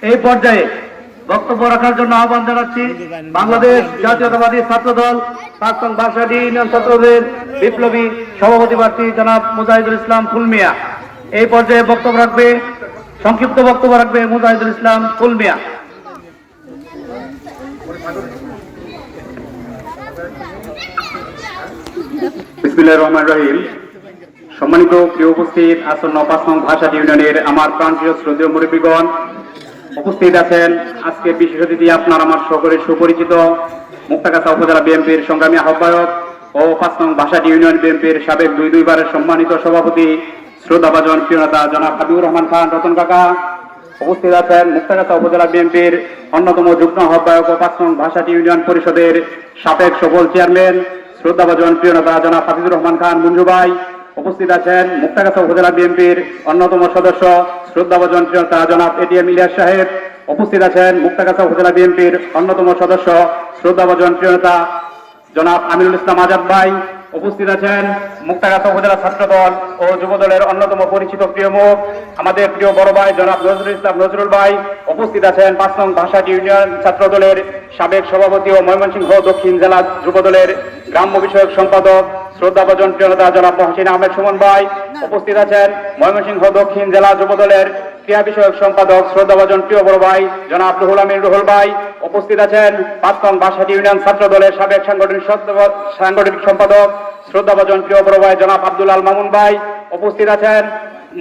এই পর্যায়ে বক্তব্য রাখার জন্য আহ্বান জানাচ্ছি বাংলাদেশ জাতীয়তাবাদী ছাত্র দল পাঁচতং বাসাডি ইউনিয়ন ছাত্রদের বিপ্লবী সভাপতি প্রার্থী জনাব মুজাহিদুল ইসলাম ফুলমিয়া। এই পর্যায়ে বক্তব্য রাখবে, সংক্ষিপ্ত বক্তব্য রাখবে মুজাহিদুল ইসলাম ফুলমিয়া। বিসমিল্লাহির রহমানির রহিম। সম্মানিত প্রিয় উপস্থিত, আসন্ন ৫ নং ভাষাটি ইউনিয়নের আমার প্রাণপ্রিয় শ্রদ্ধেয় মুরব্বীগণ, উপস্থিত আছেন আজকের বিশেষ অতিথি আপনার আমার সকলের সুপরিচিত মুক্তাগাছা উপজেলা বিএনপির সংগ্রামী আহ্বায়ক ও ৫ নং ভাষাটি ইউনিয়ন বিএনপির সাবেক দুইবারের সম্মানিত সভাপতি শ্রদ্ধাভাজন প্রিয় নেতা জনাব হাবিবুর রহমান খান রতন কাকা। উপস্থিত আছেন মুক্তাগাছা উপজেলা বিএনপির অন্যতম যুগ্ম আহ্বায়ক ও ৫ নং ভাষাটি ইউনিয়ন পরিষদের সাবেক সফল চেয়ারম্যান শ্রদ্ধাভাজন প্রিয় নেতা জনাব হাফিজুর রহমান খান মঞ্জু ভাই। উপস্থিত আছেন মুক্তাগাছা উপজেলা বিএনপির অন্যতম সদস্য শ্রদ্ধাভাজন প্রিয় নেতা জনাব এটিএম ইলিয়াস সাহেব। উপস্থিত আছেন মুক্তাগাছা উপজেলা বিএনপির অন্যতম সদস্য শ্রদ্ধাভাজন প্রিয় নেতা জনাব আমিনুল ইসলাম আজাদ ভাই। উপস্থিত আছেন মুক্তাগাছা উপজেলা ছাত্র দল ও যুব দলের অন্যতম পরিচিত প্রিয় মুখ আমাদের প্রিয় বড় ভাই জনাব নজরুল ইসলাম নজরুল ভাই। উপস্থিত আছেন ৫ নং ভাষাটি ইউনিয়ন ছাত্র দলের সাবেক সভাপতি ও ময়মনসিংহ দক্ষিণ জেলা যুব দলের গ্রাম্য বিষয়ক সম্পাদক শ্রদ্ধাভাজন প্রিয় নেতা জনাব মহসিন আহমেদ সুমন ভাই। উপস্থিত আছেন ময়মনসিংহ দক্ষিণ জেলা যুব দলের ক্রীড়া বিষয়ক সম্পাদক শ্রদ্ধাভাজন প্রিয় বড় ভাই জনাব রুহুল আমিন রুহুল ভাই। উপস্থিত আছেন ৫ নং ভাষাটি ইউনিয়ন ছাত্র দলের সাবেক সাংগঠনিক সম্পাদক শ্রদ্ধাভাজন প্রিয় বড় ভাই জনাব আব্দুল আল মামুন ভাই। উপস্থিত আছেন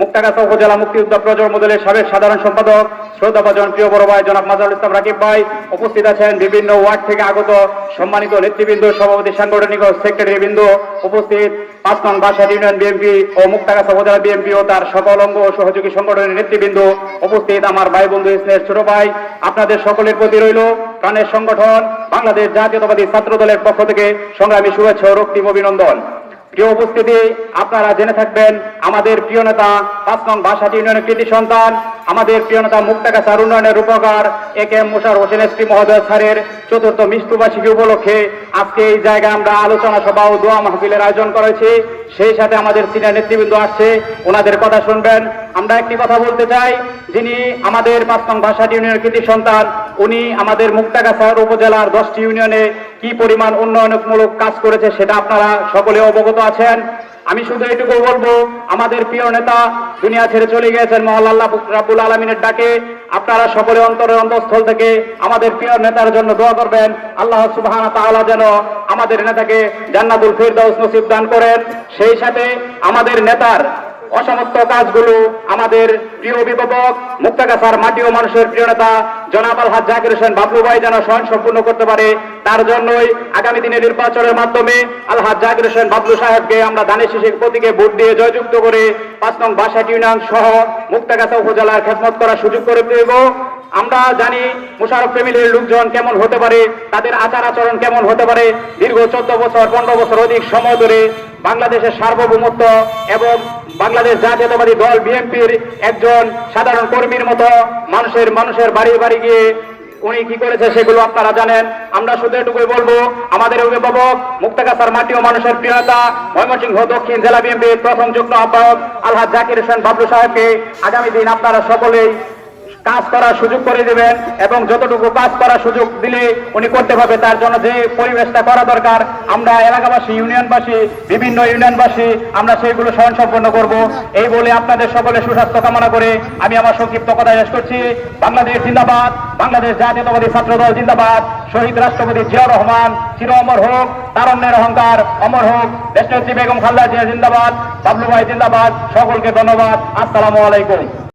মুক্তাগাছা উপজেলা মুক্তিযোদ্ধা প্রজন্ম দলের সাবেক সাধারণ সম্পাদক শ্রদ্ধাভাজন প্রিয় বড় ভাই জনাব মাজারুল ইসলাম রাকিব ভাই। উপস্থিত আছেন বিভিন্ন ওয়ার্ড থেকে আগত সম্মানিত নেতৃবৃন্দ, সভাপতি, সাংগঠনিক ও সেক্রেটারিবৃন্দ। উপস্থিত ৫ নং ভাষাটি ইউনিয়ন বিএনপি ও মুক্তাগাছা উপজেলা বিএনপি ও তার সকল অঙ্গ ও সহযোগী সংগঠনের নেতৃবৃন্দ। উপস্থিত আমার ভাই বন্ধু, স্নেহের ছোট ভাই, আপনাদের সকলের প্রতি রইল প্রাণের সংগঠন বাংলাদেশ জাতীয়তাবাদী ছাত্র দলের পক্ষ থেকে সংগ্রামী শুভেচ্ছা ও রক্তিম অভিনন্দন। প্রিয় উপস্থিতি, আপনারা জেনে থাকবেন আমাদের প্রিয় নেতা ৫ নং ভাষাটি ইউনিয়নের কৃতি সন্তান, আমাদের প্রিয় নেতা মুক্তাগাছার উন্নয়নের রূপকার একেএম মোশাররফ হোসেন এসপি মহোদয় স্যারের ৪র্থ মৃত্যুবার্ষিকী উপলক্ষে আজকে এই জায়গায় আমরা আলোচনা সভা ও দোয়া মাহফিলের আয়োজন করেছি। সেই সাথে আমাদের সিনিয়র নেতৃবৃন্দ আসছে, ওনাদের কথা শুনবেন। আমরা একটি কথা বলতে চাই, যিনি আমাদের ৫ নং ভাষাটি ইউনিয়নের কৃতি সন্তান, উনি আমাদের মুক্তাগাছার উপজেলার 10টি ইউনিয়নে কি পরিমাণ উন্নয়নমূলক কাজ করেছে সেটা আপনারা সকলে অবগত আছেন। আমি শুধু এটুকু বলবো, আমাদের প্রিয় নেতা দুনিয়া ছেড়ে চলে গিয়েছেন মহান আল্লাহ রাব্বুল আলামিনের ডাকে। আপনারা সকলে অন্তরের অন্তঃস্থল থেকে আমাদের প্রিয় নেতার জন্য দোয়া করবেন। আল্লাহ সুবহানাহু ওয়া তাআলা যেন আমাদের নেতাকে জান্নাতুল ফিরদাউস নসিব দান করেন। সেই সাথে আমাদের নেতার অসমাপ্ত কাজগুলো আমাদের প্রিয় অভিভাবক মুক্তাগাছার মাটি ও মানুষের প্রিয় নেতা জনাব আলহাজ জাকির হোসেন বাবলু ভাই যেন স্বয়ং সম্পূর্ণ করতে পারে, তার জন্যই আগামী দিনে নির্বাচনের মাধ্যমে আলহাজ জাকির হোসেন বাবলু সাহেবকে আমরা ধানের শীষের প্রতীকে ভোট দিয়ে জয়যুক্ত করে ৫ নং ভাষাটি ইউনিয়ন সহ মুক্তাগাছা উপজেলার খেদমত করার সুযোগ করে দেব। আমরা জানি মোশাররফ ফ্যামিলির লোকজন কেমন হতে পারে, তাদের আচার আচরণ কেমন হতে পারে। দীর্ঘ 14 বছর 15 বছর অধিক সময় ধরে বাংলাদেশের সার্বভৌমত্ব এবং বাংলাদেশ জাতীয়তাবাদী দল বিএনপির একজন সাধারণ কর্মীর মতো মানুষের বাড়ি বাড়ি গিয়ে উনি কি করেছে সেগুলো আপনারা জানেন। আমরা শুধু এটুকুই বলবো, আমাদের অভিভাবক মুক্তাগাছার মাটি ও মানুষের প্রিয় নেতা ময়মনসিংহ দক্ষিণ জেলা বিএনপির প্রথম যুগ্ম আহ্বায়ক আলহাজ জাকির হোসেন বাবলু সাহেবকে আগামী দিন আপনারা সকলেই কাজ করার সুযোগ করে দেবেন এবং যতটুকু কাজ করার সুযোগ দিলে উনি করতে পারবে, তার জন্য যে পরিবেশটা করা দরকার আমরা এলাকাবাসী, ইউনিয়নবাসী, বিভিন্ন ইউনিয়নবাসী আমরা সেইগুলো স্বয়ংসম্পন্ন করব। এই বলে আপনাদের সকলে সুস্বাস্থ্য কামনা করে আমি আমার সংক্ষিপ্ত কথা শেষ করছি। বাংলাদেশ জিন্দাবাদ, বাংলাদেশ জাতীয়তাবাদী ছাত্র দল জিন্দাবাদ, শহীদ রাষ্ট্রপতি জিয়াউর রহমান চির অমর হোক, তারুণ্যের অহংকার অমর হোক, দেশনেত্রী বেগম খালেদা জিয়া জিন্দাবাদ, বাবলু ভাই জিন্দাবাদ। সকলকে ধন্যবাদ। আসসালামু আলাইকুম।